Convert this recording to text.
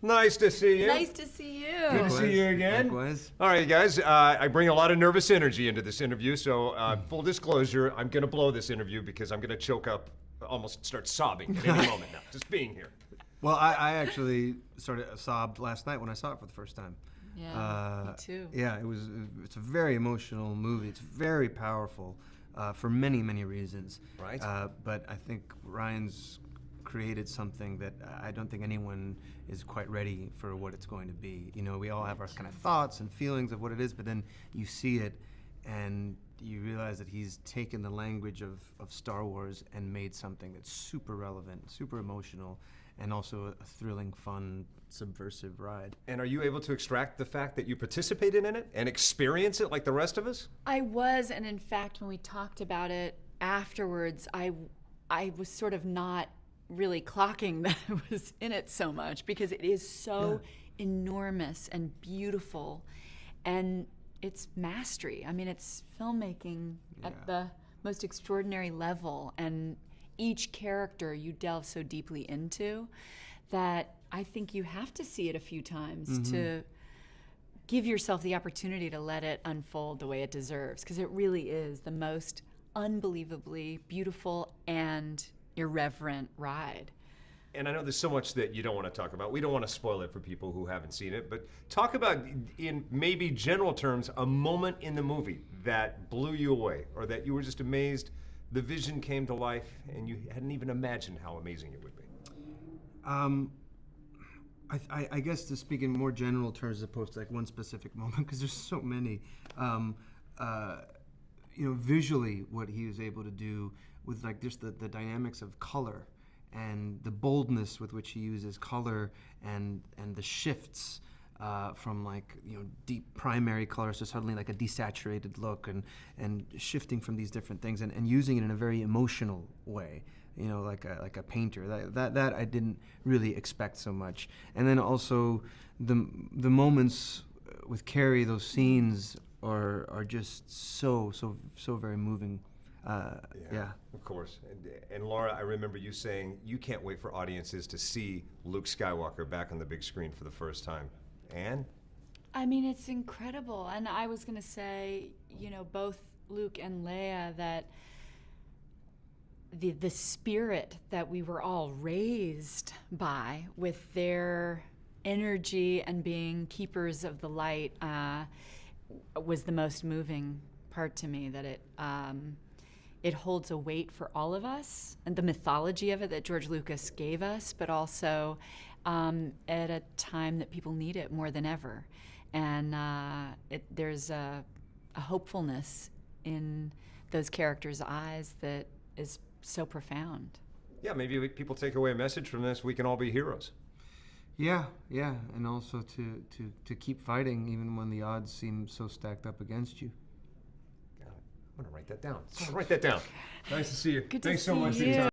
Nice to see you. Nice to see you. Good to see you again. Likewise. All right, guys. I bring a lot of nervous energy into this interview, so full disclosure, I'm going to blow this interview because I'm going to choke up, almost start sobbing at any moment now, just being here. Well, I actually sobbed last night when I saw it for the first time. Yeah, me too. Yeah, it's a very emotional movie. It's very powerful for many, many reasons. Right. But I think Ryan's created something that I don't think anyone is quite ready for what it's going to be. You know, we all have our kind of thoughts and feelings of what it is, but then you see it and you realize that he's taken the language of Star Wars and made something that's super relevant, super emotional, and also a thrilling, fun, subversive ride. And are you able to extract the fact that you participated in it and experience it like the rest of us? I was, and in fact, when we talked about it afterwards, I was sort of not really clocking that I was in it so much because it is so enormous and beautiful, and it's mastery. I mean, it's filmmaking at the most extraordinary level, and each character you delve so deeply into that I think you have to see it a few times to give yourself the opportunity to let it unfold the way it deserves, because it really is the most unbelievably beautiful and irreverent ride. And I know there's so much that you don't want to talk about. We don't want to spoil it for people who haven't seen it, but talk about, in maybe general terms, a moment in the movie that blew you away, or that you were just amazed the vision came to life and you hadn't even imagined how amazing it would be. I guess to speak in more general terms as opposed to like one specific moment, because there's so many. You know, visually, what he was able to do with like just the dynamics of color and the boldness with which he uses color and the shifts from like, you know, deep primary colors to suddenly like a desaturated look, and shifting from these different things and using it in a very emotional way, you know, like a painter. That I didn't really expect so much. And then also the moments with Carrie, those scenes are just so very moving. Yeah. Of course. And Laura, I remember you saying you can't wait for audiences to see Luke Skywalker back on the big screen for the first time. And? I mean, it's incredible. And I was going to say, you know, both Luke and Leia, that the spirit that we were all raised by, with their energy and being keepers of the light, was the most moving part to me. That it holds a weight for all of us, and the mythology of it that George Lucas gave us, but also at a time that people need it more than ever. And there's a hopefulness in those characters' eyes that is so profound. Yeah, maybe people take away a message from this: we can all be heroes. Yeah, and also to keep fighting even when the odds seem so stacked up against you. Got it. I'm gonna write that down. Write that down. Nice to see you. Good to Thanks so see much for your you. time.